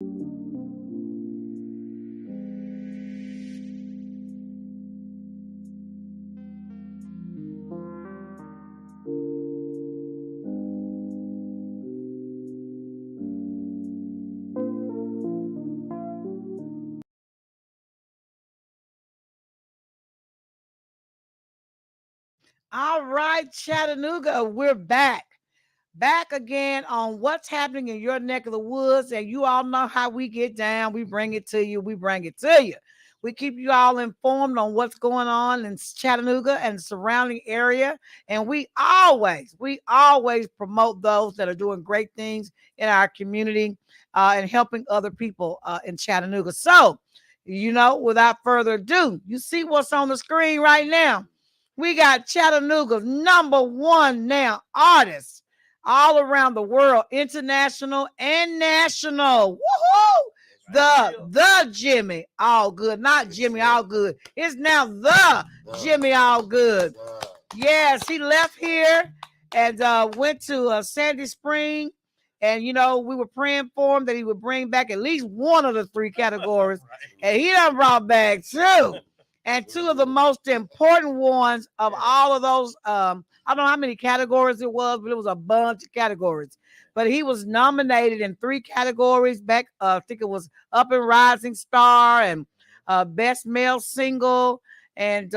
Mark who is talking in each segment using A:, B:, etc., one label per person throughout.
A: All right, Chattanooga, we're back. Back again on what's happening in your neck of the woods. And you all know how we get down. We bring it to you. We bring it to you. We keep you all informed on what's going on in Chattanooga and the surrounding area. And we always promote those that are doing great things in our community and helping other people in Chattanooga. So, without further ado, you see what's on the screen right now. We got Chattanooga's #1 now artist all around the world, international and national. Woohoo! The Jimmy Allgood, not Jimmy Allgood. It's now the Jimmy Allgood. Yes, he left here and went to Sandy Spring. And, we were praying for him that he would bring back at least one of the 3 categories. And he done brought back 2. And 2 of the most important ones of all of those, I don't know how many categories it was, but it was a bunch of categories. But he was nominated in 3 categories back. I think it was Up and Rising Star and Best Male Single and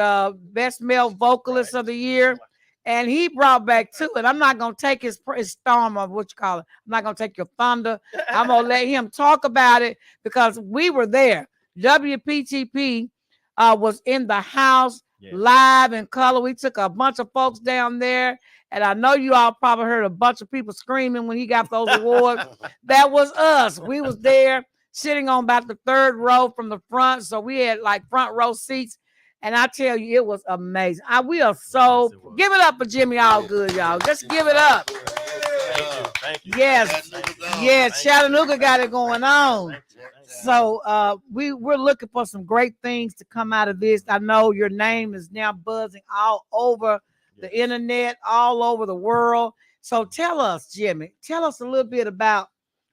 A: Best Male Vocalist of the Year. And he brought back 2. And I'm not going to take his storm of what you call it. I'm not going to take your thunder. I'm going to let him talk about it because we were there. WPTP was in the house live in color. We took a bunch of folks down there. And I know you all probably heard a bunch of people screaming when he got those awards. That was us. We was there sitting on about the 3rd row from the front. So we had like front row seats. And I tell you, it was amazing. We are so, give it up for Jimmy Allgood, y'all. Just give it up.
B: Thank you.
A: Yes, Chattanooga got it going on. So we're looking for some great things to come out of this. I know your name is now buzzing all over the internet, all over the world. So tell us, Jimmy, tell us a little bit about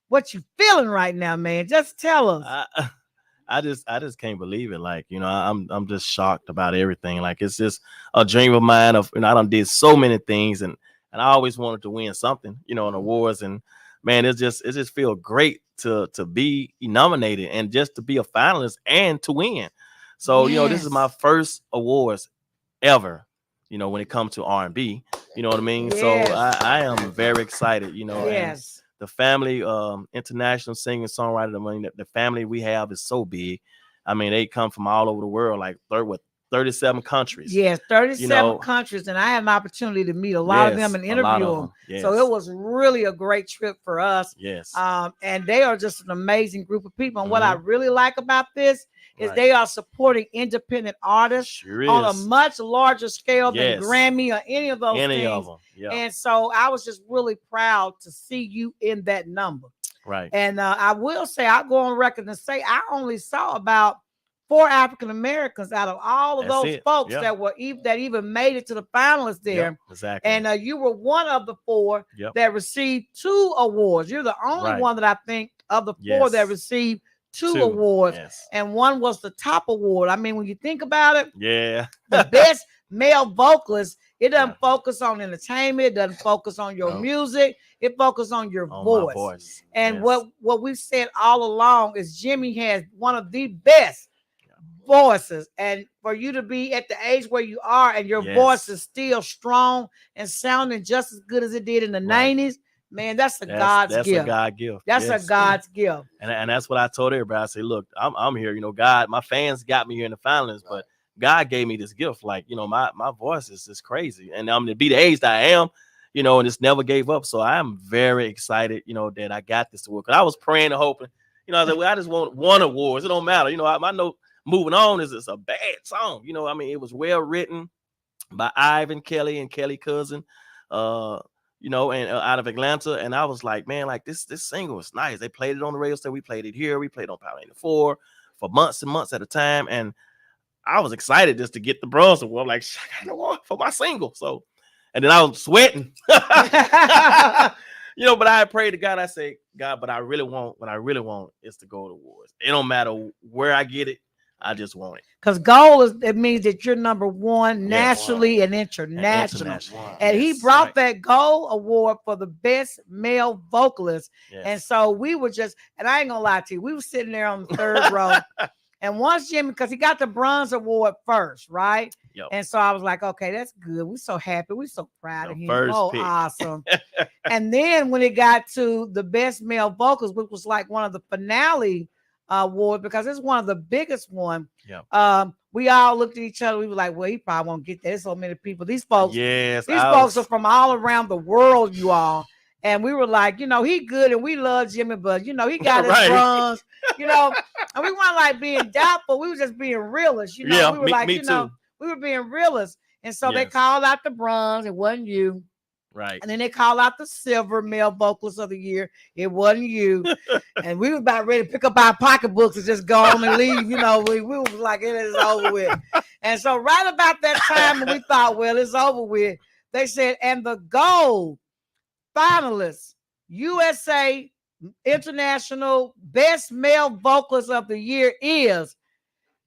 A: what you're feeling right now, man. Just tell us.
B: I just can't believe it. Like, I'm just shocked about everything. Like, it's just a dream of mine of, I done did so many things and I always wanted to win something, in awards. And man, it just feels great to be nominated and just to be a finalist and to win. So, this is my first awards ever, when it comes to R&B, you know what I mean?
A: Yes.
B: So I am very excited,
A: Yes.
B: And the family, international singing songwriter, the family we have is so big. I mean, they come from all over the world, like 37 countries.
A: Yes, 37 countries. And I had an opportunity to meet a lot of them and interview them.
B: Yes.
A: So it was really a great trip for us.
B: Yes.
A: And they are just an amazing group of people. And what I really like about this is they are supporting independent artists on a much larger scale than Grammy or any of those things.
B: Of them. Yeah.
A: And so I was just really proud to see you in that number.
B: Right.
A: And I will say, I'll go on record and say I only saw about 4 African Americans out of all of those folks that even made it to the finalists there.
B: Yep, exactly.
A: And you were one of the 4 that received 2 awards. You're the only one that I think of the 4 that received 2 awards.
B: Yes.
A: And one was the top award. I mean, when you think about it,
B: the
A: best male vocalist, it doesn't focus on entertainment, it doesn't focus on your music, it focuses on your voice. And what we've said all along is Jimmy has one of the best voices, and for you to be at the age where you are and your voice is still strong and sounding just as good as it did in the 90s, man, that's God's gift.
B: That's a God gift.
A: That's a God's gift.
B: And that's what I told everybody. I said, look, I'm here. God, my fans got me here in the finals, but God gave me this gift. Like, my voice is just crazy, and I'm to be the age that I am, and it's never gave up. So I am very excited, that I got this award. Because I was praying and hoping, I said, well, I just want 1 award. It don't matter. I know Moving On is a bad song. I mean, it was well written by Ivan Kelly and Kelly Cousin, and out of Atlanta. And I was like, man, like this single was nice. They played it on the radio station. We played it here. We played on Power 84 for months and months at a time. And I was excited just to get the Bronze Award. I'm like, I got an award for my single. So, and then I was sweating. You know, but I prayed to God. I say, God, but what I really want is to go to awards. It don't matter where I get it. I just want it.
A: Because gold it means that you're number one nationally and international. And he brought that gold award for the best male vocalist.
B: Yes.
A: And so we were just, and I ain't gonna lie to you, we were sitting there on the third row. And once Jimmy, because he got the bronze award first, right?
B: Yep.
A: And so I was like, okay, that's good. We're so happy. We're so proud of him.
B: First
A: Oh,
B: pick.
A: awesome. And then when it got to the best male vocals, which was like one of the finale awards, because it's one of the biggest one.
B: Yep.
A: We all looked at each other. We were like, well, he probably won't get that. There's so many people. These folks,
B: yes,
A: folks are from all around the world, you all. And we were like, you know, he good and we love Jimmy, but you know, he got his bronze, you know, and we weren't like being doubtful. We were just being realists, you know.
B: Yeah,
A: we were like, you know,
B: too.
A: We were being realists. And so they called out the bronze. It wasn't you.
B: Right.
A: And then they called out the silver male vocalist of the year. It wasn't you. And we were about ready to pick up our pocketbooks and just go on and leave. You know, we was like, it is over with. And so right about that time when we thought, well, it's over with, they said, and the gold finalist, USA International Best Male Vocalist of the Year is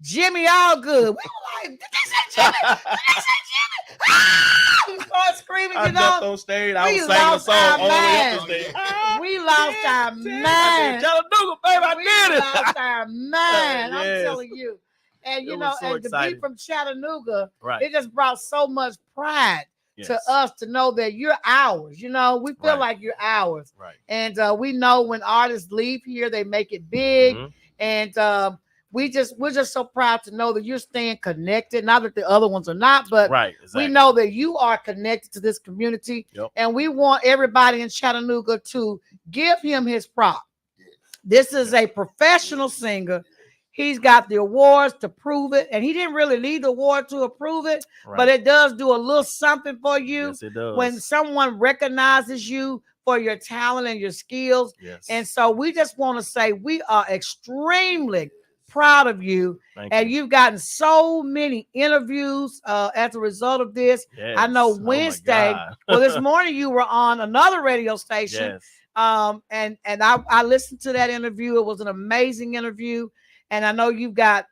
A: Jimmy Allgood. We were like, did they say Jimmy? Did they say Jimmy? Ah! We started screaming, you know.
B: On stage. I was singing a song all the way up the stage.
A: We lost our mind.
B: Chattanooga, baby, I did it.
A: We lost our mind. I'm
B: Yes.
A: telling you. And you
B: It
A: know,
B: was so
A: and to be
B: exciting.
A: from Chattanooga,
B: Right.
A: it just brought so much pride
B: Yes.
A: to us to know that you're ours. You know, we feel
B: Right.
A: like you're ours.
B: Right.
A: And we know when artists leave here, they make it big.
B: Mhm.
A: And we're just so proud to know that you're staying connected. Not that the other ones are not, but
B: Right. Exactly.
A: we know that you are connected to this community.
B: Yep.
A: And we want everybody in Chattanooga to give him his prop. This is a professional singer. He's got the awards to prove it. And he didn't really need the award to approve it,
B: Right.
A: but it does do a little something for you.
B: Yes, it does.
A: When someone recognizes you for your talent and your skills.
B: Yes.
A: And so we just want to say we are extremely proud of you.
B: Thank
A: And
B: you.
A: you've gotten so many interviews as a result of this.
B: Yes.
A: I know
B: Oh my
A: Wednesday,
B: God.
A: well, this morning you were on another radio station.
B: Yes.
A: And I listened to that interview. It was an amazing interview. And I know you've got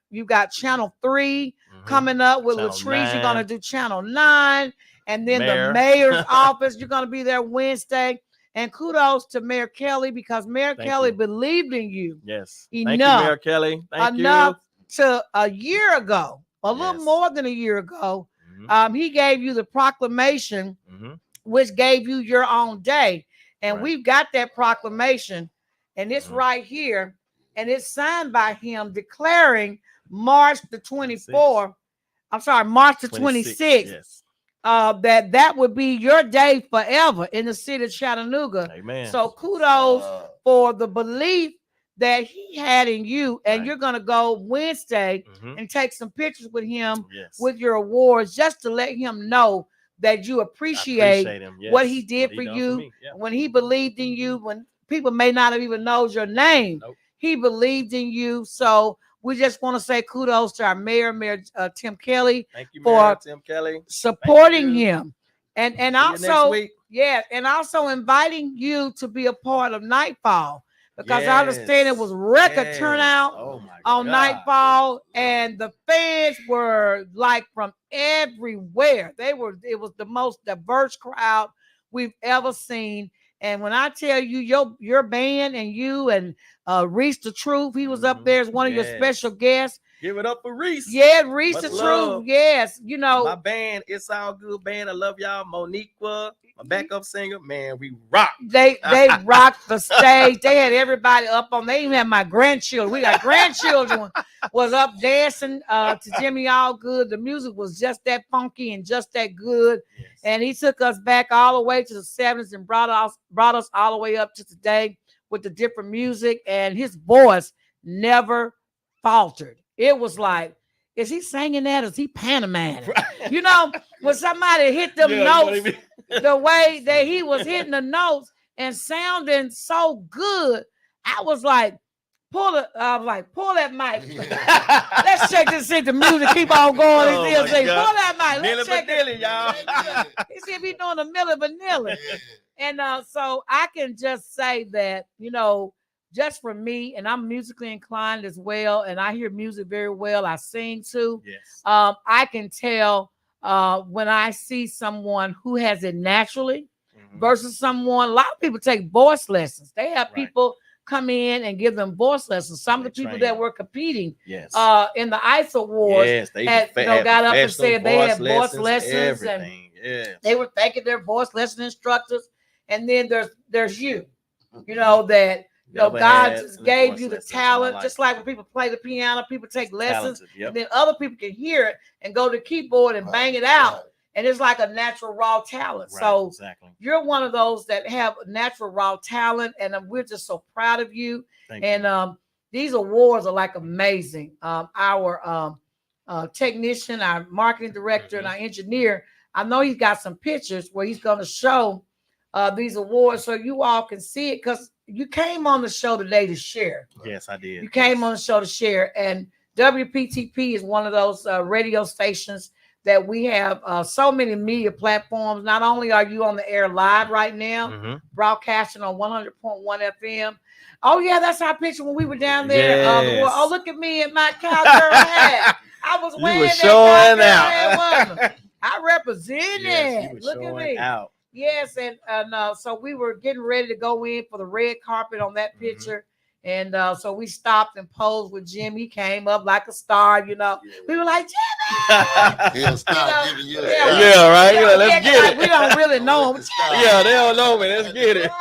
A: Channel 3
B: Mhm.
A: coming up with
B: Channel
A: Latrice. You're
B: 9.
A: gonna do Channel 9, and then
B: Mayor.
A: the mayor's office. You're gonna be there Wednesday. And kudos to Mayor Kelly, because Mayor
B: Thank
A: Kelly
B: you.
A: believed in you
B: Yes.
A: enough.
B: Thank you, Mayor Kelly. Thank
A: enough
B: you.
A: to a year ago, a little
B: Yes.
A: more than a year ago.
B: Mhm.
A: He gave you the proclamation,
B: Mhm.
A: which gave you your own day. And
B: Right.
A: we've got that proclamation, and it's
B: Mhm.
A: right here, and it's signed by him declaring March the 24th. I'm sorry, March the 26th.
B: Yes.
A: That would be your day forever in the city of Chattanooga.
B: Amen.
A: So kudos for the belief that he had in you, and
B: Right.
A: you're gonna go Wednesday
B: Mhm.
A: and take some pictures with him
B: Yes.
A: with your awards, just to let him know that you
B: I
A: appreciate
B: him.
A: what
B: Yes.
A: he did for
B: done
A: you.
B: me. Yeah.
A: When he believed in you, when people may not have even known your name.
B: Nope.
A: He believed in you. So we just want to say kudos to our mayor, Tim Kelly,
B: Thank you,
A: for
B: Mayor Tim Kelly.
A: supporting
B: you.
A: him. And
B: See you next
A: also,
B: week.
A: yeah, and also inviting you to be a part of Nightfall, because I understand it was record
B: Yes.
A: turnout
B: Oh my
A: on
B: God.
A: Nightfall, and the fans were like from everywhere. It was the most diverse crowd we've ever seen. And when I tell you, your band and you and Reese the Truth, he was up there as one of your
B: Yes.
A: special guests.
B: Give it up for Reese.
A: Yeah, Reese
B: Much
A: the
B: love.
A: Truth. Yes, you know.
B: My band, It's All Good Band. I love y'all. Moniqua, my backup singer. Man, we rock.
A: They rocked the stage. They had everybody up on. They even had my grandchildren. We got grandchildren was up dancing to Jimmy Allgood. The music was just that funky and just that good.
B: Yes.
A: And he took us back all the way to the 70s and brought us all the way up to today with the different music. And his voice never faltered. It was like, is he singing that? Is he pantomiming?
B: Right.
A: You know, when somebody hit them
B: Yeah,
A: notes,
B: you know what I mean?
A: the way that he was hitting the notes and sounding so good, I was like, pull that mic. Let's check this, see the music keep on going.
B: Oh
A: He still
B: my
A: say,
B: God.
A: pull that mic.
B: Milli
A: Let's check
B: Vanilli,
A: it.
B: y'all.
A: He see if he doing a Milli Vanilli. And so I can just say that, just for me, and I'm musically inclined as well, and I hear music very well. I sing too.
B: Yes.
A: I can tell when I see someone who has it naturally versus someone. A lot of people take voice lessons. They have people come in and give them voice lessons. Some of the people that were competing in the ISSA Awards
B: they
A: got up and said they had voice lessons,
B: everything.
A: And they were thanking their voice lesson instructors. And then there's you, that God just gave you the talent. Just like when people play the piano, people take lessons, and then other people can hear it and go to the keyboard and bang it out. And it's like a natural raw talent. So you're one of those that have natural raw talent, and we're just so proud of you. These awards are like amazing. Our technician, our marketing director, and our engineer, I know he's got some pictures where he's going to show these awards so you all can see it, because you came on the show today to share.
B: Yes, I did.
A: You came on the show to share, and WPTP is one of those radio stations that we have so many media platforms. Not only are you on the air live right now, broadcasting on 100.1 FM. Oh yeah, that's our picture when we were down there. Oh, look at me in my cowgirl hat. I was wearing that
B: showing out.
A: I represented.
B: Yes,
A: look at me.
B: Out.
A: Yes, and so we were getting ready to go in for the red carpet on that picture. And so we stopped and posed with Jim. He came up like a star, We were like, Jimmy!
C: He'll stop giving you
B: right? Let's get it.
A: We don't really know him.
B: They don't know me. Let's get it.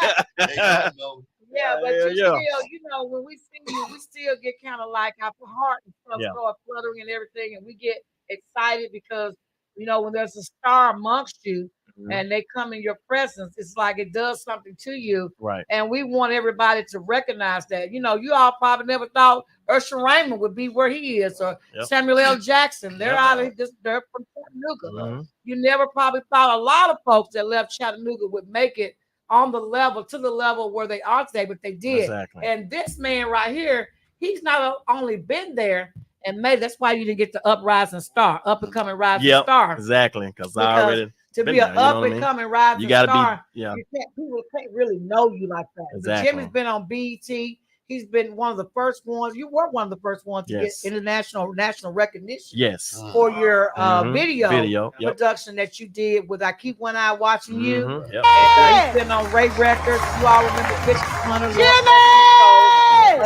A: Yeah, but you still, when we see you, we still get kind of like our heart and stuff start fluttering and everything. And we get excited because, when there's a star amongst you, and they come in your presence, it's like it does something to you.
B: Right.
A: And we want everybody to recognize that. You all probably never thought Usher Raymond would be where he is, or Samuel L. Jackson. They're out of they're from Chattanooga. You never probably thought a lot of folks that left Chattanooga would make it on the level where they are today, but they did.
B: Exactly.
A: And this man right here, he's not only been there and made. That's why you didn't get the up and coming rising star.
B: Exactly. Because I already.
A: To be an up and coming rising star, people can't really know you like that.
B: Exactly.
A: Jimmy's been on BET. He's been one of the first ones. You were one of the first ones to get national recognition.
B: Yes.
A: For your video production that you did with I Keep One Eye Watching You. And, he's been on Ray Records. You all remember Fisher Hunter. Jimmy!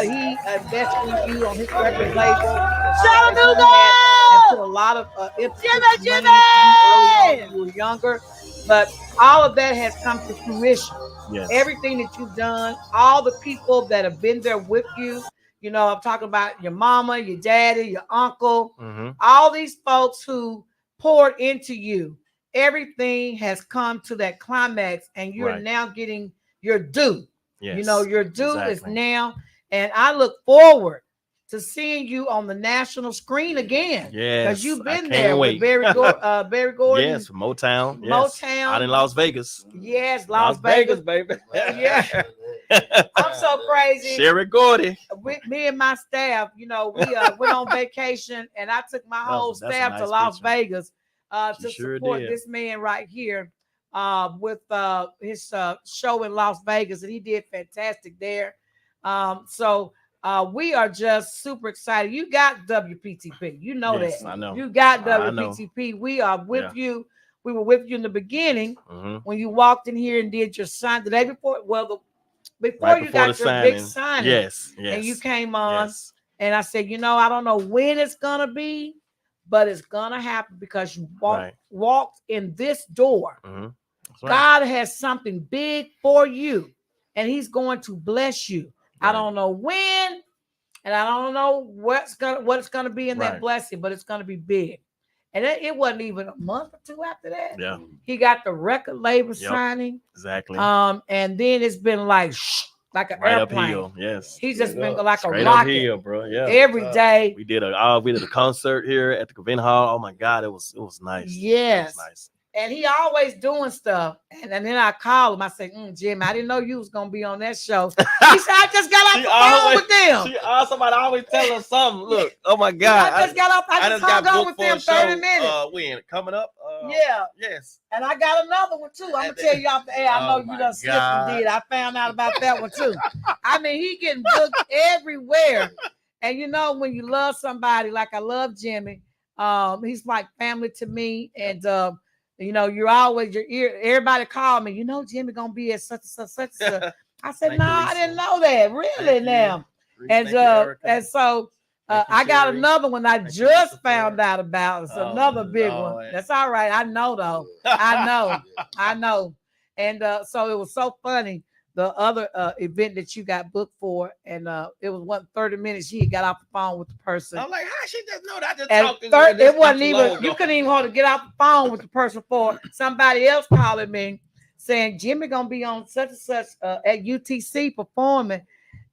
A: He invested in you on his record label.
C: Chattanooga!
A: And put a lot of Jimmy! When you were younger, but all of that has come to fruition.
B: Yes.
A: Everything that you've done, all the people that have been there with you, I'm talking about your mama, your daddy, your uncle, all these folks who poured into you. Everything has come to that climax, and you're now getting your due.
B: Yes.
A: Your due is now, and I look forward to seeing you on the national screen again.
B: Yes,
A: because you've been there with Barry Gordon.
B: Yes, from Motown.
A: Motown.
B: Out in Las Vegas.
A: Yes, Las Vegas,
B: baby.
A: Yeah. I'm so crazy.
B: Sherry Gordy.
A: Me and my staff, we went on vacation, and I took my whole staff to Las Vegas to support this man right here with his show in Las Vegas, and he did fantastic there. So we are just super excited. You got WPTP. You know that.
B: I know.
A: You got WPTP. We are with you. We were with you in the beginning when you walked in here and did your sign the day before. Well, before you got your big signing.
B: Yes.
A: And you came on and I said, I don't know when it's going to be, but it's going to happen because you walked in this door. God has something big for you, and he's going to bless you. I don't know when, and I don't know what it's gonna be in that blessing, but it's gonna be big. And it wasn't even a month or two after that.
B: Yeah,
A: he got the record label signing.
B: Exactly.
A: And then it's been like an airplane.
B: Uphill. Yes,
A: he's just been like
B: straight
A: a rocket.
B: Uphill, bro. Yeah,
A: every day.
B: We did a concert here at the convention hall. Oh my God, it was nice.
A: Yes.
B: It was nice.
A: And he always doing stuff. And then I call him. I say, Jim, I didn't know you was gonna be on that show. He said, I just got off the phone with them.
B: Somebody always tell us something. Look, oh my God.
A: I just got off. I just hung on with them 30 minutes.
B: When? Coming up?
A: Yeah.
B: Yes.
A: And I got another one too. I'm gonna tell you off the air. I know you done slipped and did. I found out about that one too. I mean, he getting booked everywhere. And you know, when you love somebody, like I love Jimmy, he's like family to me. And you know, you're always your ear. Everybody call me. You know, Jimmy gonna be at such and such. I said, no, I didn't know that. Really now. And so I got another one I just found out about. It's another big one. That's all right. I know though. I know. And so it was so funny. The other event that you got booked for, and it was 30 minutes. She got off the phone with the person.
B: I'm like, how she just know that?
A: It wasn't even. You couldn't even hold to get off the phone with the person for somebody else calling me saying Jimmy gonna be on such and such at UTC performing.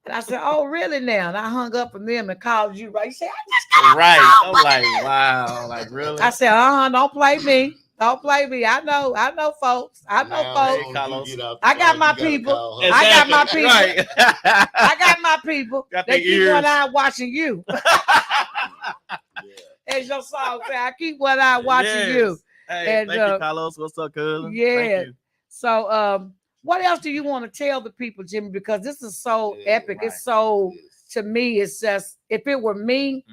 A: And I said, oh, really now? And I hung up from them and called you. Right? You said, I just got
B: right. I'm like, wow, like really?
A: I said, don't play me. Don't play me. I know, folks. I got my people. I got my people.
B: Right.
A: I got my people. They keep one eye watching you. As your song say, I keep one eye watching you.
B: Hey, thank you, Carlos. What's up, cousin?
A: Yeah. So, what else do you want to tell the people, Jimmy? Because this is so epic. Right. It's so, to me, it's just, if it were me,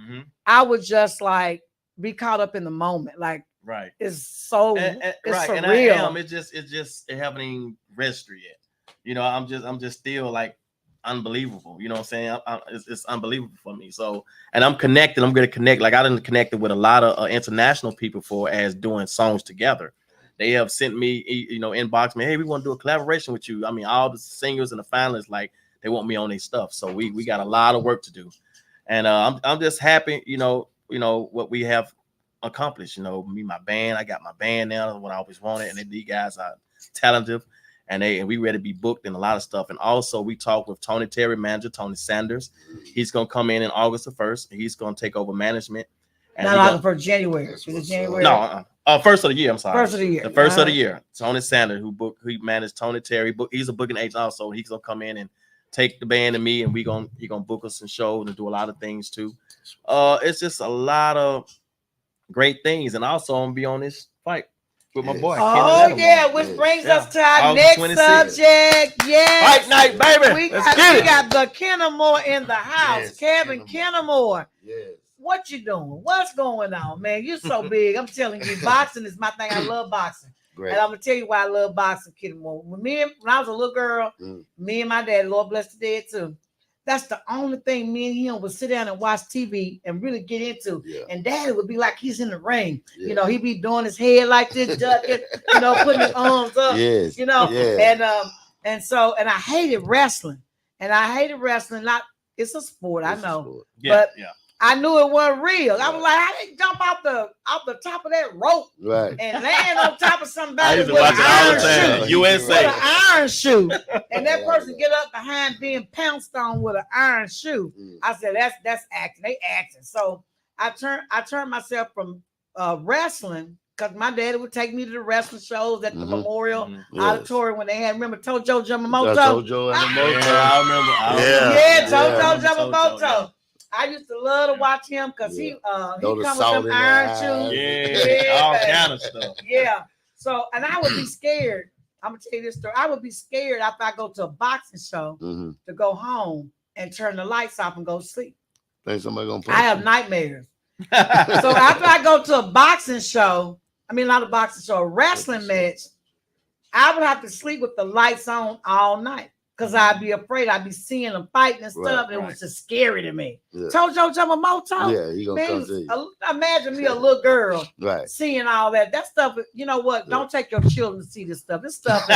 A: I would just like be caught up in the moment. Like,
B: right.
A: It's so
B: it's
A: right.
B: surreal. And I am. It haven't even registered yet. You know, I'm just still like unbelievable. You know what I'm saying? It's unbelievable for me. So, and I'm connected. I'm going to connect. Like I done connected with a lot of international people as doing songs together. They have sent me, you know, inbox me, hey, we want to do a collaboration with you. I mean, all the singers and the finalists, like they want me on their stuff. So we got a lot of work to do. And I'm just happy, you know, what we have accomplished. You know, me, my band, I got my band now. That's what I always wanted. And these guys are talented, and we ready to be booked and a lot of stuff. And also we talked with Tony Terry, manager Tony Sanders. He's gonna come in August the 1st. He's gonna take over management. And
A: not August for January. January.
B: No, first of the year. I'm sorry.
A: First of the year.
B: The first of the year. Tony Sanders, who managed Tony Terry. He's a booking agent also. He's gonna come in and take the band and me, and he gonna book us some shows and do a lot of things too. It's just a lot of great things, and also I'm gonna be on this fight with my boy.
A: Oh yeah, which brings us to our next subject. Yes,
B: fight night, baby. We
A: got the Kennemore in the house. Kevin Kennemore.
C: Yes.
A: What you doing? What's going on, man? You're so big. I'm telling you, boxing is my thing. I love boxing. Great. And I'm gonna tell you why I love boxing, Kennemore. When I was a little girl, me and my dad, Lord bless the dead too. That's the only thing me and him would sit down and watch TV and really get into. Yeah. And Daddy would be like he's in the ring. Yeah. You know, he'd be doing his head like this, ducking, you know, putting his arms up.
C: Yes.
A: You know, and I hated wrestling. And I hated wrestling. It's a sport, I know. But I knew it wasn't real. I was like, I didn't jump off the top of that rope and land on top of somebody with an iron shoe.
B: USA.
A: With an iron shoe. And that person get up behind being pounced on with an iron shoe. I said, that's acting. They acting. So I turned myself from wrestling, because my daddy would take me to the wrestling shows at the Memorial Auditorium when they had, remember Tojo Yamamoto?
C: Tojo Yamamoto.
B: I remember.
A: Tojo Yamamoto. I used to love to watch him because he comes with them iron shoes.
B: All kind of stuff.
A: Yeah. So, and I would be scared. I'm gonna tell you this story. I would be scared after I go to a boxing show to go home and turn the lights off and go to sleep.
C: Think somebody gonna punch
A: I have nightmares. So after I go to a boxing show, not a boxing show, a wrestling match, I would have to sleep with the lights on all night. Because I'd be afraid. I'd be seeing them fighting and stuff. It was just scary to me. Yeah. Tojo Yamamoto.
C: Yeah, he gonna come to you.
A: Imagine me, a little girl,
C: right,
A: seeing all that. That stuff, you know what? Yeah. Don't take your children to see this stuff. This stuff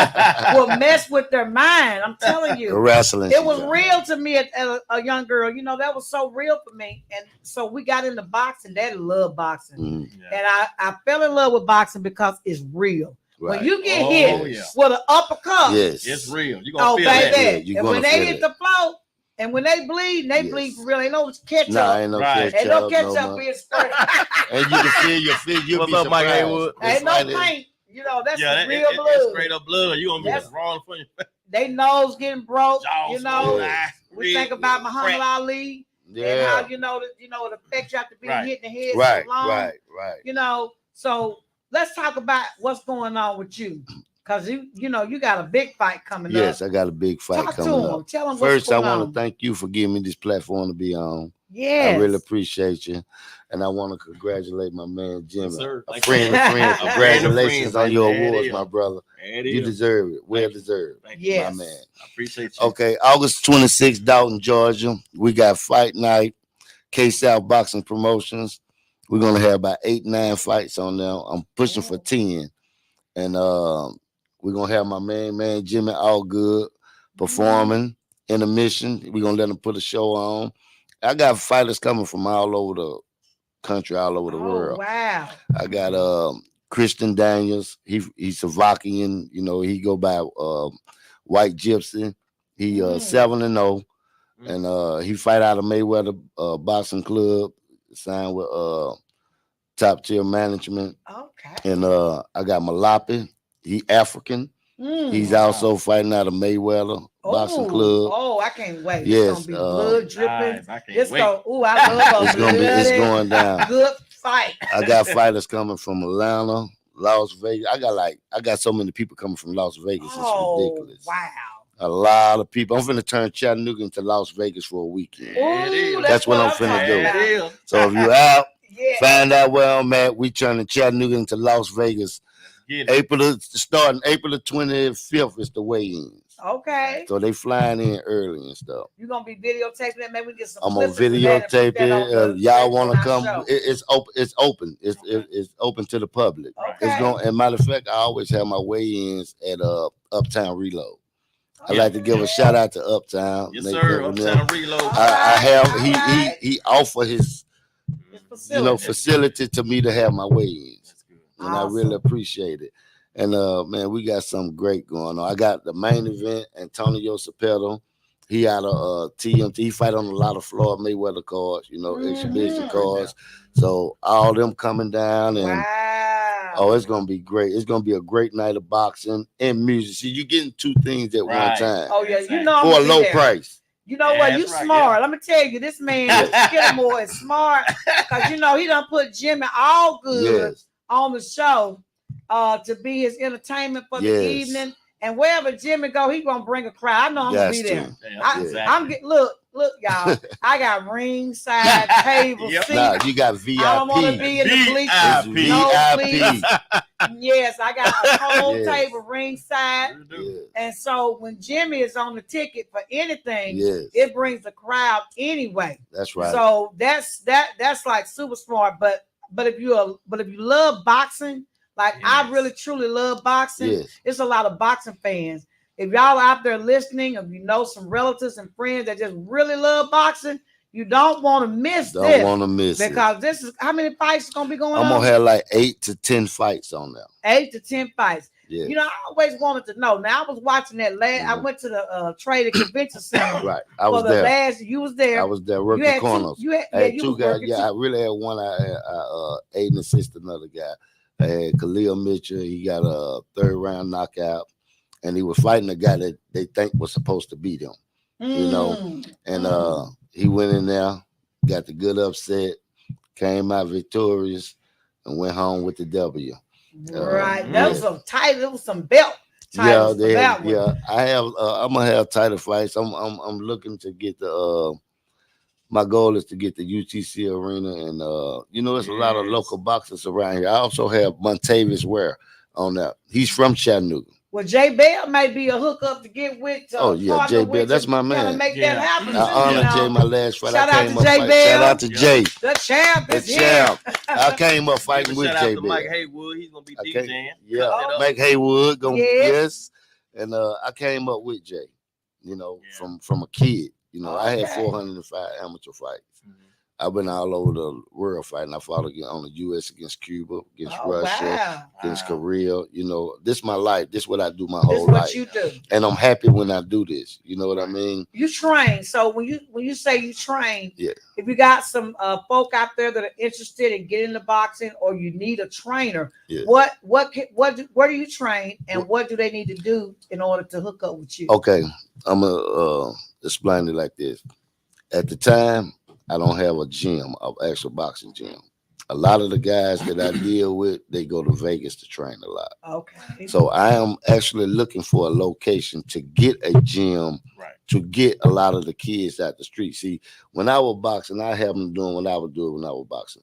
A: will mess with their mind. I'm telling you.
C: Wrestling.
A: It was real to me as a young girl. You know, that was so real for me. And so we got into boxing. Daddy loved boxing. And I fell in love with boxing because it's real. Right. When you get hit with an uppercut,
B: it's real. You're gonna feel
A: baby. And when they hit the floor, and when they bleed for real. Ain't no catch up.
C: Ain't no catch up
A: being straight.
C: And you can feel your feet.
B: What's up, Mike Haywood?
A: Ain't no paint. You know, that's
B: Yeah,
A: real blood.
B: That's straight up blood. You gonna be
A: That's-
B: wrong for you.
A: They nose getting broke.
B: Jaws,
A: You know,
C: yeah.
A: we think about Muhammad Ali and how you know that it affects you after being hit in the head so long.
C: Right.
A: You know, so let's talk about what's going on with you, because you know you got a big fight coming up.
C: Yes, I got a big fight coming up.
A: Tell them
C: First,
A: what's going
C: I
A: on.
C: want to thank you for giving me this platform to be on.
A: Yes.
C: I really appreciate you. And I want to congratulate my man, Jimmy.
B: Yes, sir.
C: A friend of friends. Congratulations on your awards,
B: is.
C: my brother.
B: It
C: You
B: is.
C: deserve it. Well deserved.
B: Thank you.
A: Yes.
C: My man.
B: I appreciate you.
C: Okay, August 26th, Dalton, Georgia. We got fight night, K-South Boxing Promotions. We're going to have about 8-9 fights on there. I'm pushing for 10. And we're going to have my man Jimmy Allgood performing intermission. We're going to let him put a show on. I got fighters coming from all over the country, all over the world.
A: Wow.
C: I got Christian Daniels. He's Slovakian. You know, he go by White Gypsy. He 7-0. And he fight out of Mayweather Boxing Club, signed with top tier management.
A: Okay.
C: And I got Malapi. He African. He's also fighting out of Mayweather Boxing Club.
A: Oh, I can't wait.
C: Yes,
A: It's gonna be blood dripping.
B: Nice. I can't
A: It's
B: wait.
A: I love
C: It's going down.
A: Good fight.
C: I got fighters coming from Atlanta, Las Vegas. I got so many people coming from Las Vegas. It's ridiculous.
A: Wow.
C: A lot of people. I'm finna turn Chattanooga into Las Vegas for a weekend.
A: Ooh,
C: That's what I'm finna do.
B: It is.
C: So if you out,
A: Yeah.
C: find out where I'm at. We turning Chattanooga into Las Vegas.
B: Get it.
C: Starting April the 25th is the weigh-ins.
A: Okay.
C: So they flying in early and stuff.
A: You're gonna be videotaping it. Maybe we get some.
C: I'm gonna
A: clips of that and
C: videotape
A: put that on
C: it.
A: the
C: Y'all
A: website
C: want
A: on
C: to
A: our
C: come?
A: show.
C: It's open. It's open. It's open to the public.
A: Okay.
C: It's going. And matter of fact, I always have my weigh-ins at Uptown Reload. I like to give a shout out to Uptown.
B: Yes,
C: They
B: sir.
C: cover them.
B: Uptown Reload.
C: I have.
A: Alright.
C: He offer his
A: Facility.
C: facility to me to have my weigh-ins,
B: That's good.
C: and I really appreciate it. And man, we got something great going on. I got the main event, Antonio Cepeda. He out of TMT. He fight on a lot of Floyd Mayweather cards, exhibition cards. So all them coming down, and
A: Wow.
C: it's gonna be great. It's gonna be a great night of boxing and music. See, you getting two things at one time
A: Oh yeah, you know I'm
C: for a
A: gonna be
C: low
A: there.
C: price.
A: You know what? You
B: that's right,
A: smart. Let me tell you, this man Kennemore is smart because he done put Jimmy Allgood
C: Yes.
A: on the show to be his entertainment for the evening. And wherever Jimmy go, he gonna bring a crowd. I know I'm gonna be there. I'm getting look, y'all. I got ringside table seats.
C: Nah, you got VIP.
A: I don't want to be in the bleachers. No, please. Yes, I got a whole table ringside. And so when Jimmy is on the ticket for anything, it brings a crowd anyway.
C: That's right.
A: So that's like super smart. But if you love boxing, like I really truly love boxing, it's a lot of boxing fans. If y'all out there listening, if you know some relatives and friends that just really love boxing, you don't want to miss this.
C: Don't want to miss it.
A: Because this is how many fights is gonna be going on?
C: I'm gonna have like 8 to 10 fights on there.
A: 8 to 10 fights.
C: Yeah.
A: I always wanted to know. Now I was watching that last. I went to the Trade and Convention Center.
C: Right. I was there.
A: You was there.
C: I was there working corners.
A: I had
C: two guys. Yeah, I really had one. I aid and assist another guy. I had Khalil Mitchell. He got a 3rd round knockout, and he was fighting a guy that they think was supposed to beat him. And he went in there, got the good upset, came out victorious, and went home with the W.
A: Right. That was some title. It was some belt titles for that one.
C: Yeah. I have. I'm gonna have title fights. I'm looking to get the. My goal is to get the UTC arena, and there's a lot of local boxers around here. I also have Montavious Ware on that. He's from Chattanooga.
A: Well, Jay Bell may be a hookup to get with.
C: Jay Bell, that's my man.
A: Make that happen.
C: I honor Jay my last fight.
A: Shout out to Jay Bell.
C: Shout out to Jay.
A: The champ.
C: The champ. I came up fighting with Jay Bell.
B: Mike Haywood, he's gonna be DJing.
C: Yeah, Mike Haywood gonna and I came up with Jay. From a kid. I had 405 amateur fights. I've been all over the world fighting. I fought on the U.S. against Cuba, against Russia,
A: Wow.
C: against Korea. You know, this is my life. This is what I do my
A: This
C: whole
A: is what
C: life.
A: you do.
C: And I'm happy when I do this. You know what I mean?
A: You train. So when you say you train,
C: Yeah.
A: if you got some folk out there that are interested in getting into boxing, or you need a trainer,
C: Yeah.
A: where do you train, and what do they need to do in order to hook up with you?
C: Okay, I'm gonna explain it like this. At the time, I don't have a gym, an actual boxing gym. A lot of the guys that I deal with, they go to Vegas to train a lot.
A: Okay.
C: So I am actually looking for a location to get a gym, to get a lot of the kids out the street. See, when I was boxing, I have them doing what I was doing when I was boxing.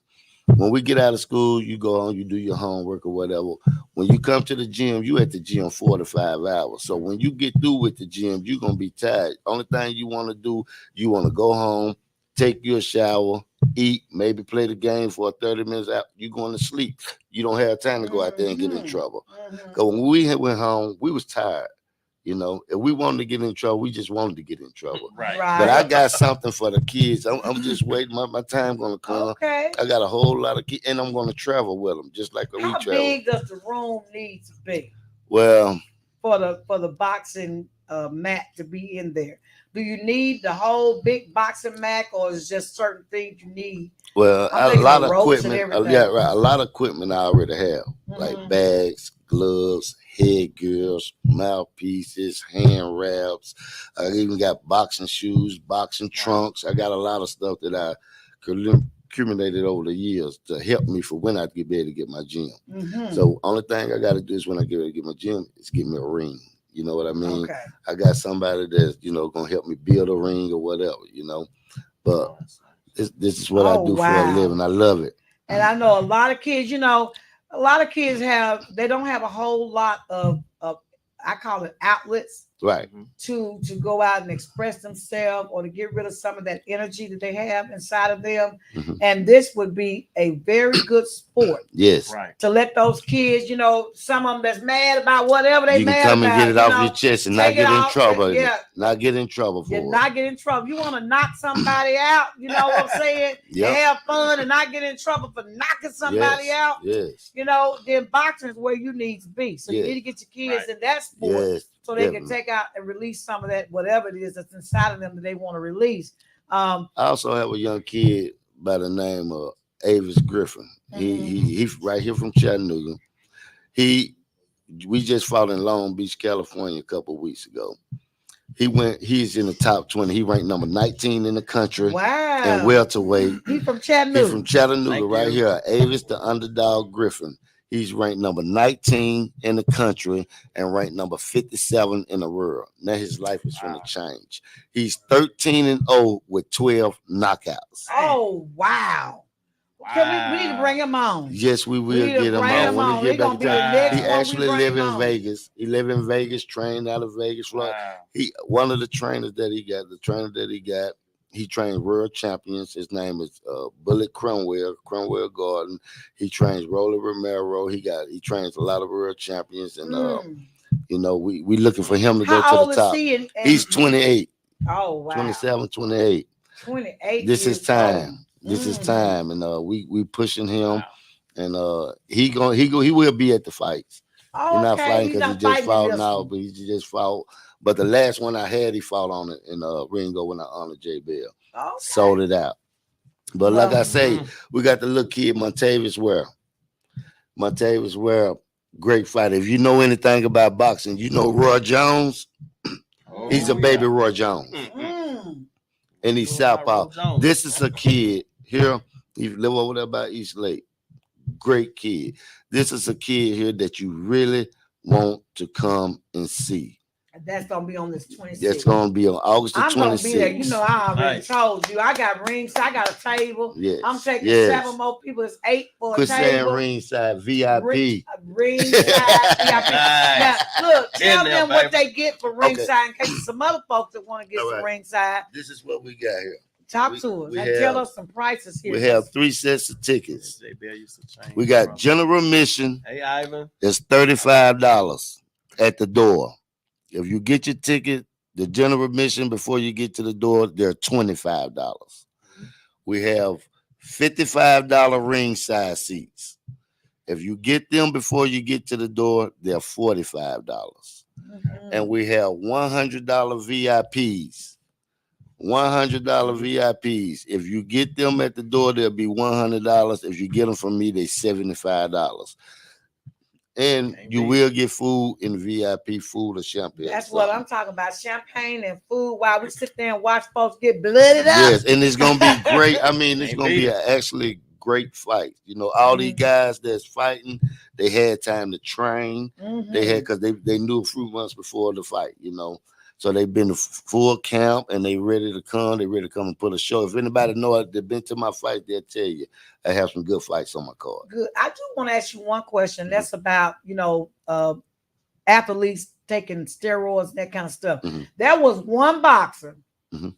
C: When we get out of school, you go on, you do your homework or whatever. When you come to the gym, you at the gym 4 to 5 hours. So when you get through with the gym, you're going to be tired. Only thing you want to do, you want to go home, take your shower, eat, maybe play the game for 30 minutes out. You're going to sleep. You don't have time to go out there and get in trouble. Because when we went home, we was tired. You know, if we wanted to get in trouble, we just wanted to get in trouble.
B: Right.
C: But I got something for the kids. I'm just waiting. My time gonna come.
A: Okay.
C: I got a whole lot of kids, and I'm gonna travel with them, just like we
A: How
C: travel.
A: big does the room need to be
C: Well,
A: for the boxing mat to be in there? Do you need the whole big boxing mat, or is just certain things you need?
C: well,
A: I'm
C: a
A: thinking
C: lot
A: of
C: of
A: ropes and
C: equipment.
A: everything.
C: Yeah, right. A lot of equipment I already have, like
A: Mhm.
C: bags, gloves, headgears, mouthpieces, hand wraps. I even got boxing shoes, boxing trunks. I got a lot of stuff that I accumulated over the years to help me for when I get ready to get my gym.
A: Mhm.
C: So only thing I got to do is when I get ready to get my gym is get me a ring. You know what I mean?
A: Okay.
C: I got somebody that's, gonna help me build a ring or whatever, But this is what I do for a living. I love it.
A: And I know a lot of kids, a lot of kids they don't have a whole lot of I call it outlets
C: Right.
A: to go out and express themselves, or to get rid of some of that energy that they have inside of them.
C: Mm-hmm.
A: And this would be a very good sport.
C: Yes.
B: Right.
A: To let those kids, some of them that's mad about whatever they
C: You can
A: mad
C: come
A: about,
C: and get it off your chest and not get in trouble.
A: Yeah.
C: Not get in trouble for it.
A: Not get in trouble. You want to knock somebody out, you know what I'm saying?
C: Yep.
A: And have fun and not get in trouble for knocking somebody out.
C: Yes.
A: Then boxing is where you need to be. So you need to get your kids in that sport so they can take out and release some of that, whatever it is that's inside of them that they want to release.
C: I also have a young kid by the name of Avis Griffin. He right here from Chattanooga. We just fought in Long Beach, California a couple of weeks ago. He's in the top 20. He ranked number 19 in the country.
A: Wow.
C: And welterweight.
A: He's from Chattanooga.
C: He's from Chattanooga right here. Avis the Underdog Griffin. He's ranked number 19 in the country and ranked number 57 in the world. Now his life is going to change. He's 13-0 with 12 knockouts.
A: Oh, wow. We need to bring him on.
C: Yes, we will get him on. When we get back to town. He actually live in Vegas. He live in Vegas, trained out of Vegas. Florida. One of the trainers that he got, he trained world champions. His name is Bullet Cromwell Garden. He trains Rolly Romero. He trains a lot of world champions, and we looking for him to go to the top. He's 28.
A: Oh wow.
C: 27, 28.
A: 28.
C: This is time. This is time, and we pushing him, and he will be at the fights.
A: Oh,
C: he's not fighting
A: because
C: he just fought now, but he just fought. But the last one I had, he fought on it in Ringo when I honored J Bell.
A: Okay.
C: Sold it out. But like I say, we got the little kid Montavious Ware. Montavious Ware, great fighter. If you know anything about boxing, you know Roy Jones. He's a baby Roy Jones. And he's southpaw. This is a kid here. He live over there by East Lake. Great kid. This is a kid here that you really want to come and see.
A: That's gonna be on this 26th.
C: That's gonna be on August the 26th.
A: I'm gonna be there. I already told you. I got rings. I got a table.
C: Yes.
A: I'm taking 7 more people. It's 8 for a table.
C: Ringside VIP.
A: Ringside VIP. Now look, tell them what they get for ringside in case some other folks that want to get some ringside.
C: This is what we got here.
A: Talk to us. Tell us some prices here.
C: We have 3 sets of tickets. We got general admission.
B: Hey, Ivan.
C: It's $35 at the door. If you get your ticket, the general admission before you get to the door, they're $25. We have $55 ringside seats. If you get them before you get to the door, they're $45. And we have $100 VIPs. $100 VIPs. If you get them at the door, they'll be $100. If you get them from me, they're $75. And you will get food in VIP, food or champagne.
A: That's what I'm talking about. Champagne and food while we sit there and watch folks get blooded up.
C: Yes, and it's gonna be great. I mean, it's gonna be an actually great fight. You know, all these guys that's fighting, they had time to train. They had because they knew a few months before the fight, you know. So they've been to full camp and they ready to come. They ready to come and put a show. If anybody know they've been to my fight, they'll tell you I have some good fights on my card.
A: Good. I do want to ask you one question. That's about, you know, athletes taking steroids and that kind of stuff. There was one boxer in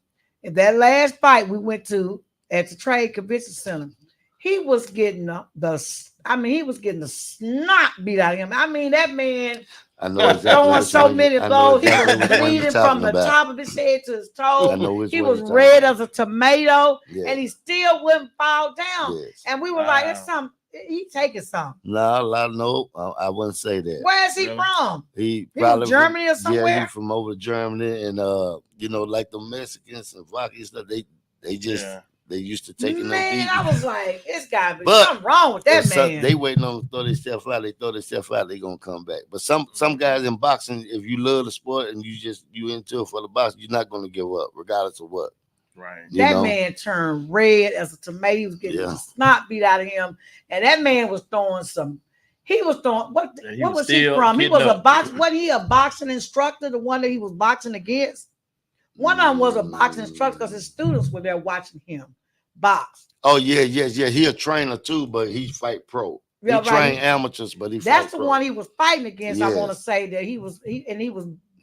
A: that last fight we went to at the Trade Convention Center. He was getting he was getting the snot beat out of him. I mean, that man
C: I know exactly
A: throwing so many blows. He was bleeding from the top of his head to his toes. He was red as a tomato, and he still wouldn't fall down. And we were like, "It's something. He taking something."
C: No, I wouldn't say that.
A: Where is he from?
C: He probably
A: from Germany or somewhere.
C: Yeah, he's from over Germany, and you know, like the Mexicans and Slovakians stuff. They just. They used to take them beat.
A: I was like, it's got to be something wrong with that man.
C: They waiting on to throw themselves out. They throw themselves out, they gonna come back. But some guys in boxing, if you love the sport and you into it for the boxing, you're not gonna give up, regardless of what.
A: Right. That man turned red as a tomato. He was getting the snot beat out of him, and that man was throwing some. He was throwing what was he from? He was a box. Wasn't he a boxing instructor? The one that he was boxing against. One of them was a boxing instructor because his students were there watching him box.
C: Oh yeah. He a trainer too, but he fight pro. He train amateurs, but he.
A: That's the one he was fighting against. I want to say that he was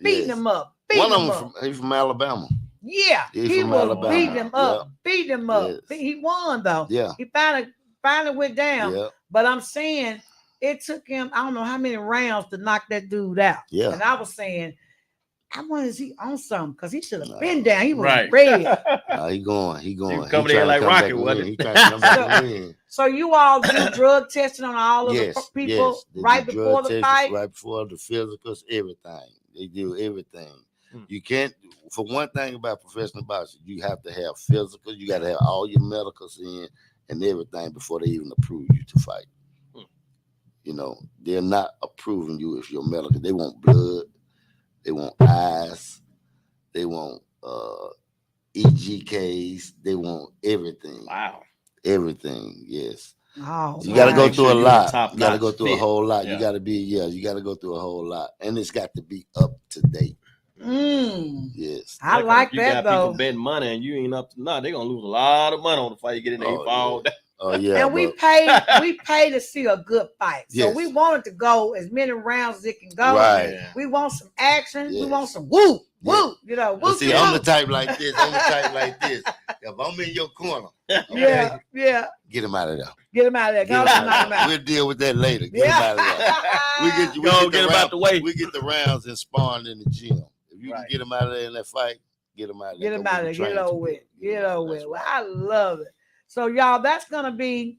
A: beating him up.
C: One of them he's from Alabama.
A: Yeah, he was beating him up, beating him up. Yes. He won though. Yeah, he finally went down. Yeah. But I'm saying it took him I don't know how many rounds to knock that dude out. Yeah, and I was saying. I wonder is he on something because he should have been down. He was red.
C: He going.
B: He coming in like Rocket, wasn't he?
A: So you all do drug testing on all of the people right before the fight?
C: Right before the physicals, everything. They do everything. You can't, for one thing about professional boxing, you have to have physicals. You got to have all your medicals in and everything before they even approve you to fight. You know, they're not approving you if you're medical. They want blood. They want eyes, they want EGKs, they want everything.
B: Wow.
C: Everything, yes.
A: Oh,
C: you gotta go through a lot. You gotta go through a whole lot. You gotta you gotta go through a whole lot. And it's got to be up to date. Yes.
A: I like that though.
B: People betting money and you ain't up to nothing. They're gonna lose a lot of money on the fight. You get in there, you fall down.
C: Oh yeah,
A: and we pay to see a good fight. So we wanted to go as many rounds as it can go.
C: Right.
A: We want some action. Yes. We want some woo. You know, woo.
C: See, I'm the type like this. If I'm in your corner,
A: yeah.
C: Get him out of there.
A: Get him out of there.
C: We'll deal with that later. Get him out of there. We get him out the way. We get the rounds and sparring in the gym. If you can get him out of there in that fight, get him out of there.
A: Get him out of there. Get it over with. Get it over with. Well, I love it. So, y'all, that's going to be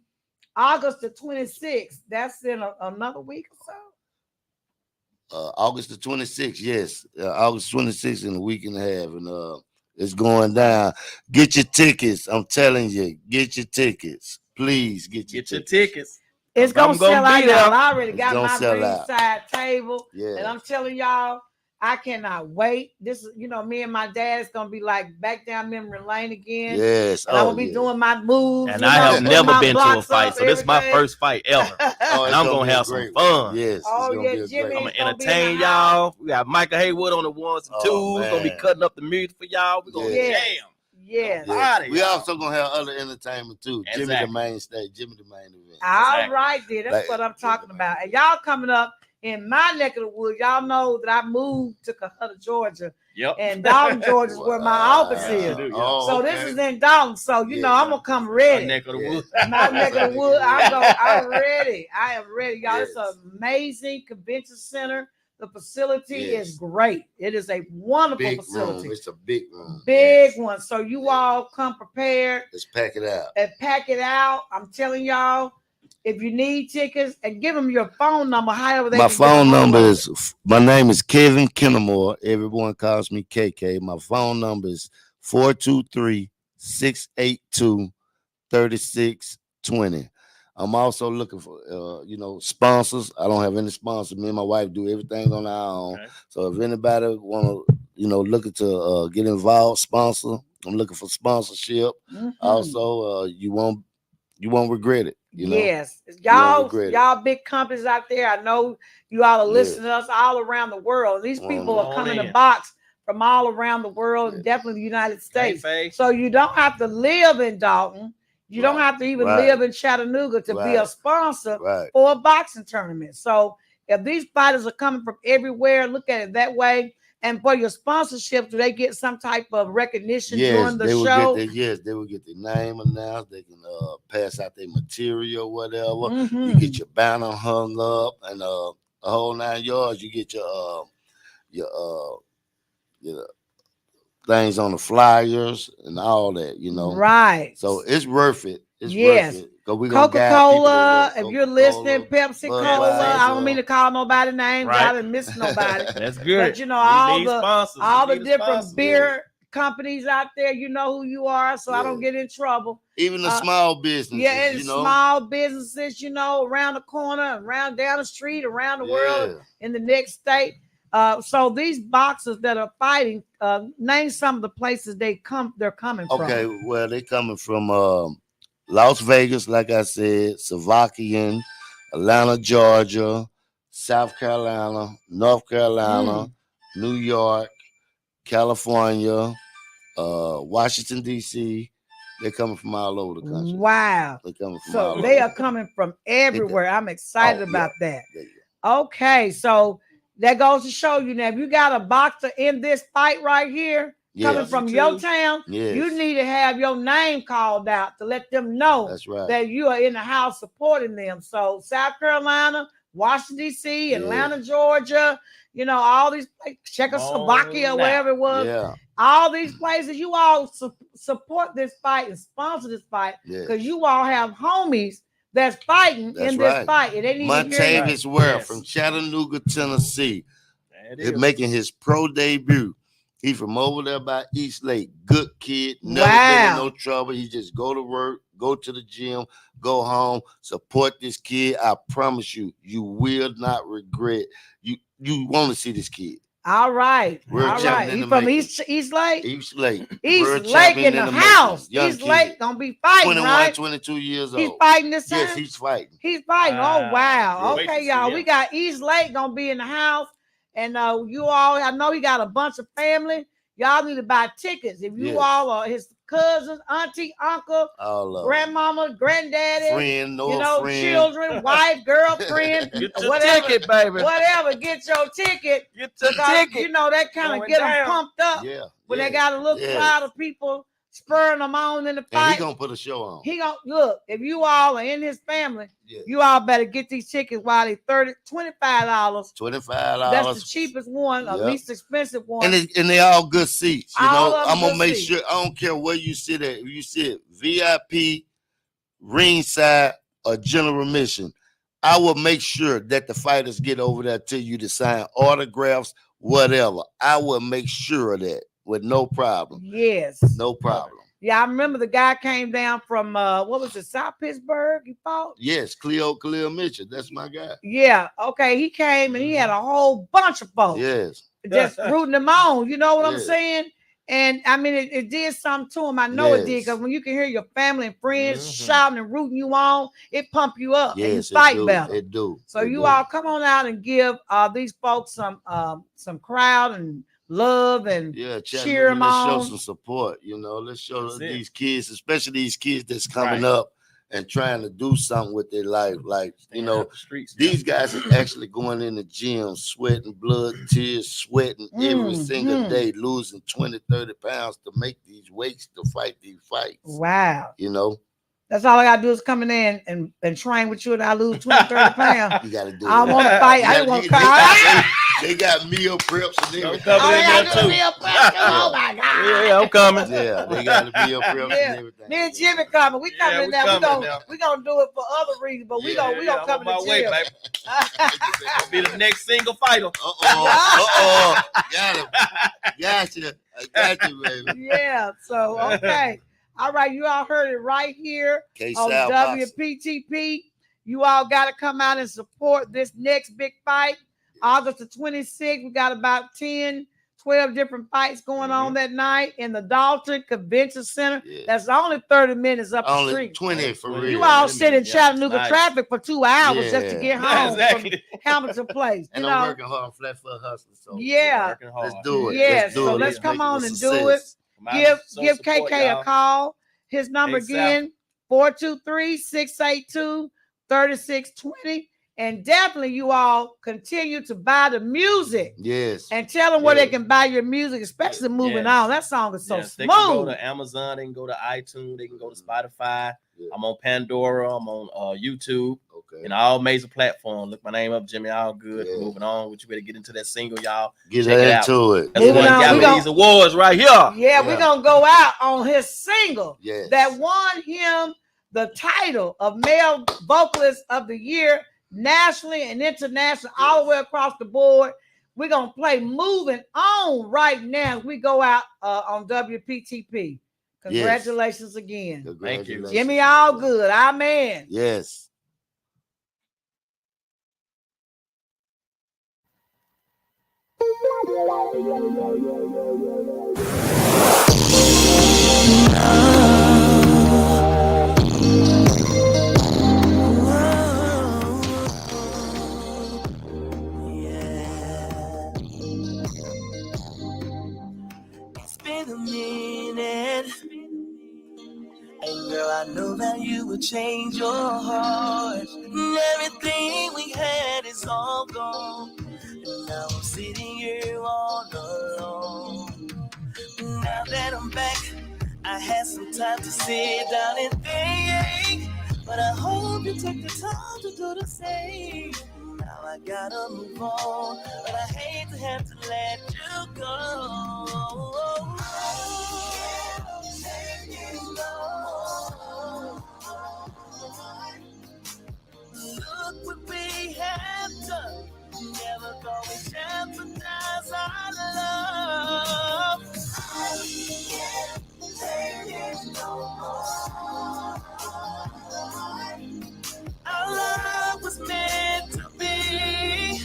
A: August the 26th. That's in another week or
C: so? August the 26th, yes. August 26th in a week and a half. And it's going down. Get your tickets. I'm telling you, get your tickets. Please get your tickets.
A: It's going to sell out. I already got my ringside table. Yeah. And I'm telling y'all, I cannot wait. This is, you know, me and my dad is gonna be like back down memory lane again.
C: Yes,
A: and I'm gonna be doing my moves.
B: And I have never been to a fight, so this is my first fight ever. And I'm gonna have some fun.
C: Yes.
A: Oh yeah, Jimmy.
B: I'm gonna entertain y'all. We got Michael Haywood on the ones and twos. We're gonna be cutting up the music for y'all. We're gonna jam.
A: Yes.
C: We also gonna have other entertainment too. Exactly. Jimmy the main stage. Jimmy the main event.
A: All right, then. That's what I'm talking about. And y'all coming up. In my neck of the woods, y'all know that I moved to Cohutta, Georgia.
B: Yep.
A: And Dalton, Georgia is where my office is. So this is in Dalton. So, you know, I'm going to come ready.
B: My neck of the woods.
A: My neck of the woods. I'm ready. I am ready. Y'all, it's an amazing convention center. The facility
C: Yes.
A: is great. It is a wonderful
C: Big
A: facility.
C: room. It's a big room.
A: Big
C: Yes.
A: one. So you
C: Yeah.
A: all come prepared
C: Let's pack it out.
A: and pack it out. I'm telling y'all, if you need tickets, and give them your phone number, however they
C: My
A: can get a
C: phone
A: hold
C: number
A: of it.
C: is, my name is Kevin Kennemore. Everyone calls me KK. My phone number is 423-682-3620. I'm also looking for sponsors. I don't have any sponsors. Me and my wife do everything on our own.
B: Okay.
C: So if anybody want to looking to get involved, sponsor. I'm looking for sponsorship.
A: Mhm.
C: Also, you won't regret it.
A: Yes,
C: won't regret it.
A: y'all big companies out there. I know you all are
C: Yeah.
A: listening to us all around the world. These people
C: Come
A: are coming
B: on
A: to
B: in.
A: box from all around the world,
C: Yeah.
A: and definitely the United
B: Hey,
A: States.
B: Faye.
A: So you don't have to live in Dalton. You don't
C: Right.
A: have to even
C: Right.
A: live in Chattanooga to be a
C: Right.
A: sponsor
C: Right.
A: for a boxing tournament. So if these fighters are coming from everywhere, look at it that way. And for your sponsorship, do they get some type of recognition
C: Yes,
A: during the
C: they will
A: show?
C: they will get their name announced. They can pass out their material, whatever. You
A: Mhm.
C: get your banner hung up and the whole 9 yards. You get your things on the flyers and all that,
A: Right.
C: So it's worth it. It's
A: Yes.
C: worth it because we're gonna guide people
A: Coca-Cola,
C: that
A: if you're listening, Pepsi
C: Budweiser,
A: Cola. I don't mean to call nobody names.
B: Right.
A: I didn't miss nobody.
B: That's good.
A: But all
B: need
A: the
B: sponsors.
A: all
B: We
A: the
B: need a
A: different
B: sponsor.
A: beer companies out there, you know who you are, so I don't
C: Yeah.
A: get in trouble.
C: even the small businesses,
A: Yeah, and small businesses, around the corner, around down the street, around the world, in the next state. So these boxers that are fighting, name some of the places they're coming from.
C: Okay, well, they coming from Las Vegas, like I said, Slovakian, Atlanta, Georgia, South Carolina, North Carolina, New York, California, Washington, D.C. They're coming from all over the country.
A: Wow.
C: They're coming from
A: So
C: all
A: they
C: over.
A: are coming from everywhere. I'm excited
C: Oh,
A: about that.
C: There you go.
A: Okay, so that goes to show you now, if you got a boxer in this fight right here coming
C: Yes.
A: from your town,
C: Yes.
A: you need to have your name called out to let them know
C: That's right.
A: that you are in the house supporting them. So South Carolina, Washington, D.C., Atlanta, Georgia, all these places, Czechoslovakia,
B: On
A: wherever it was,
C: Yeah.
A: all these places, you all support this fight and sponsor this fight because you all have homies that's fighting
C: That's
A: in this
C: right.
A: fight. And they need to hear you.
C: Montavious Ware
B: Yes.
C: from Chattanooga, Tennessee.
B: That
C: He's
B: is.
C: making his pro debut. He from over there by East Lake. Good kid. Never been in
A: Wow.
C: no trouble. He just go to work, go to the gym, go home, support this kid. I promise you, you will not regret. You want to see this kid.
A: All right.
C: World
A: All
C: champion
A: right.
C: in
A: He
C: the
A: from
C: making.
A: East Lake?
C: East Lake.
A: East
C: World
A: Lake
C: champion
A: in the
C: making.
A: house.
C: Young
A: East
C: kid.
A: Lake gonna be fighting,
C: 21,
A: right?
C: 22 years
A: He's
C: old.
A: fighting this time?
C: Yes, he's fighting.
A: He's fighting. Oh,
B: Wow.
A: wow.
B: Wait to
A: Okay,
B: see
A: y'all.
B: him.
A: We got East Lake gonna be in the house. And you all, I know he got a bunch of family. Y'all need to buy tickets. If you
C: Yes.
A: all are his cousins, auntie, uncle,
C: All of them.
A: grandmama, granddaddy,
C: Friend, friend.
A: children, wife, girlfriend,
B: Get your
A: whatever,
B: ticket, baby.
A: whatever. Get your ticket.
B: Get your
A: Because,
B: ticket.
A: that kind of
B: Going
A: get them
B: down.
A: pumped up
C: Yeah.
A: when they got a little crowd of people spurring them on in the
C: And he
A: fight.
C: gonna put a show on.
A: He gonna look. If you all are in his family,
C: Yeah.
A: you all better get these tickets while they $25.
C: $25.
A: That's the cheapest one, the
C: Yep.
A: least expensive one.
C: And they all good seats.
A: All of them
C: I'm gonna
A: good
C: make
A: seats.
C: sure. I don't care where you sit at. If you sit VIP, ringside, or general admission, I will make sure that the fighters get over there to you to sign autographs, whatever. I will make sure of that with no problem.
A: Yes.
C: No problem.
A: Yeah, I remember the guy came down from what was it, South Pittsburgh? He fought.
C: Yes, Khalil Mitchell. That's my guy.
A: Yeah. Okay. He came and he had a whole bunch of folks.
C: Yes.
A: Just rooting him on. You know what I'm
C: Yes.
A: saying? And I mean, it did something to him. I know it did,
C: Yes.
A: because when you can hear your family and friends
B: Mhm.
A: shouting and rooting you on, it pump you up and you
C: Yes,
A: fight
C: it do.
A: better.
C: It do.
A: So
C: It
A: you
C: do.
A: all come on out and give these folks some crowd and love and
C: Yeah,
A: cheer them
C: let's show
A: on.
C: some support. Let's show
B: That's it.
C: these kids, especially these kids that's coming
B: Right.
C: up and trying to do something with their life. Like,
B: Staying out the streets.
C: these guys are actually going in the gym, sweating blood, tears, sweating every single day, losing 20, 30 pounds to make these weights to fight these fights.
A: Wow.
C: You
A: That's all I gotta do is come in there and train with you, and I lose 20, 30 pounds.
C: got to do
A: I don't
C: it.
A: want to fight. I don't want to fight.
C: They got meal preps and everything.
B: coming in there too.
A: Oh my God.
B: Yeah, I'm coming.
C: Yeah, they got the meal preps
A: Yeah.
C: and everything.
A: Me and Jimmy coming. We coming in there. We gonna do it for other reasons, but we gonna come in the gym.
B: Gonna be the next single fighter.
C: Got him. Gotcha. I got you, baby.
A: Yeah. So okay. All right, you all heard it right here on WPTP. You all got to come out and support this next big fight. August the 26th, we got about 10, 12 different fights going on that night in the Dalton Convention Center. Yeah. That's only 30 minutes up the street.
C: 20 for real.
A: You all sit in Chattanooga traffic for 2 hours just to get home from Hamilton Place.
C: And I'm working hard on Flatfoot Hustling. So let's do it.
A: Yeah, so let's come on and do it. Give KK a call. His number again, 423-682-3620. And definitely you all continue to buy the music.
C: Yes.
A: And tell them where they can buy your music, especially moving on. That song is so smooth.
B: They can go to Amazon, they can go to iTunes, they can go to Spotify. Yeah. I'm on Pandora, I'm on YouTube. In all major platforms. Look my name up, Jimmy Allgood. Yeah. Moving on. But you better get into that single, y'all.
C: Get into it.
B: That's one got me these awards right here.
A: Yeah, we're gonna go out on his single that won him the title of Male Vocalist of the Year, nationally and internationally, all the way across the board. We're gonna play Moving On right now. We go out on WPTP. Congratulations again.
B: Thank you.
A: Jimmy Allgood, our man.
C: Yes.
D: It's been a minute, and girl, I know that you would change your heart. Everything we had is all gone. Now I'm sitting here all alone. Now that I'm back, I had some time to sit down and think. But I hope you take the time to do the same. Now I gotta move on, but I hate to have to let you go. Look what we have done. Never thought we jeopardize our love. I can't take it no more. Our love was meant to be,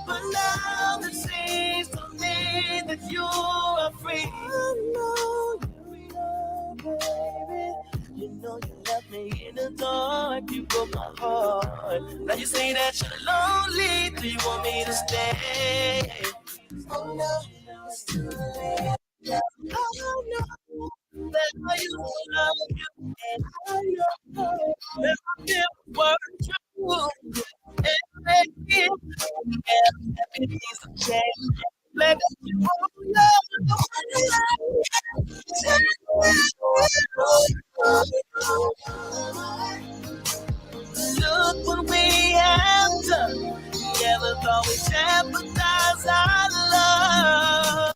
D: but now it seems to me that you are free. I know you're young, baby. You know you left me in the dark. You broke my heart. Now you say that you're lonely. Do you want me to stay? Oh no, it's too late. Oh no, that I love you, and I know that I feel worth true. Everything's a change. Let you look what we have done. Never thought we'd jeopardize our love.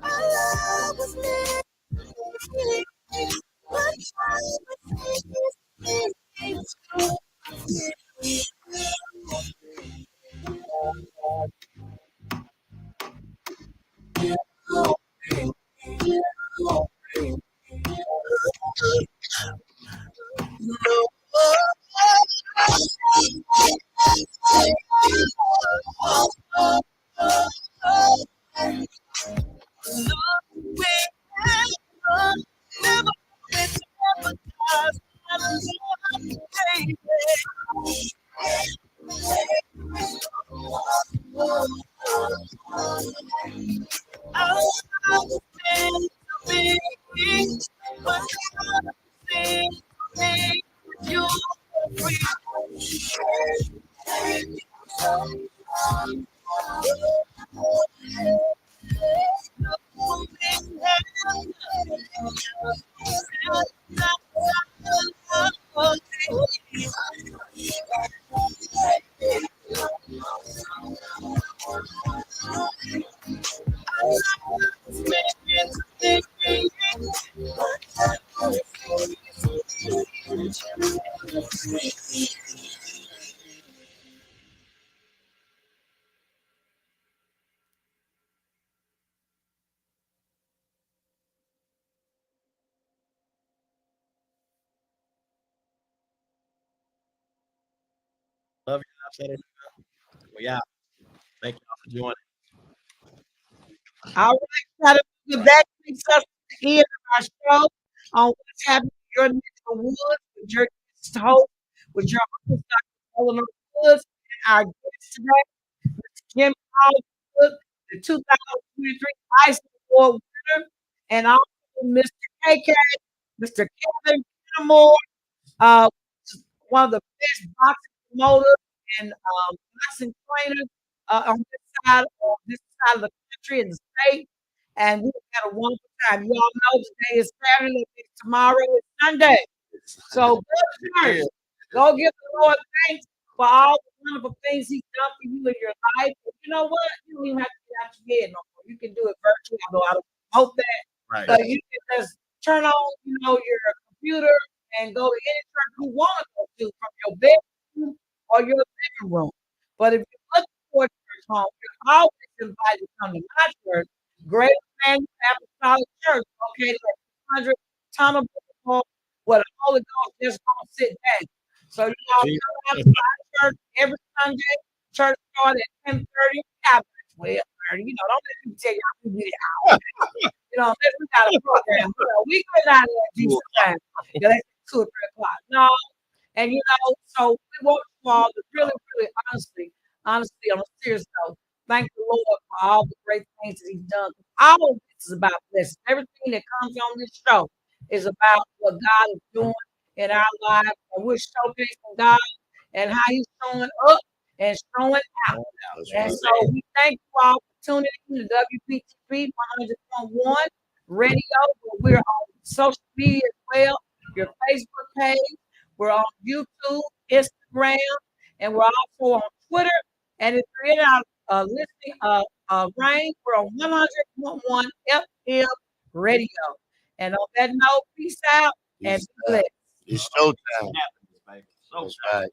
D: Our love was meant to be, but
B: Well, yeah. Thank y'all for joining.
A: All right, that takes us to the end of our show on what's happening in your neck of the woods with your guest host, with your host, Dr. Elenora Woods, and our guest today, Mr. Jimmy Woods, the 2023 ISSA Award winner, and also Mr. KK, Mr. Kevin Kennemore, uh, one of the best boxing promoters and boxing trainers on this side of the country and the state. And we had a wonderful time. You all know today is Saturday, tomorrow is Sunday. So go to church. Go give the Lord thanks for all the wonderful things He's done for you in your life. But you know what? You don't even have to get out your bed no more. You can do it virtually. I don't hope that.
B: Right.
A: But you can just turn on, your computer and go to any church you want to go to from your bedroom or your living room. But if you're looking for a church home, you're always invited to come to my church, Great Emmanuel Apostolic Church, located at 200 Tunnel Boulevard, where the Holy Ghost just gonna sit down. So you all come out to my church every Sunday. Church started at 10:30. Yeah, 12:30. Don't let me tell y'all we get out. Unless we got a program. We get out of there decent time. That's 2 or 3 o'clock. No. And so we want you all to really, really honestly, on a serious note, thank the Lord for all the great things that He's done. All of this is about blessing. Everything that comes on this show is about what God is doing in our lives, and we're showcasing God and how He's showing up and showing out. And so we thank you all for tuning in to WPTV 100.1 Radio. We're on social media as well, your Facebook page. We're on YouTube, Instagram, and we're also on Twitter. And if you're in our listening range, we're on 100.1 FM Radio. And on that note, peace out and be blessed.
C: It's showtime.
B: So
C: That's right.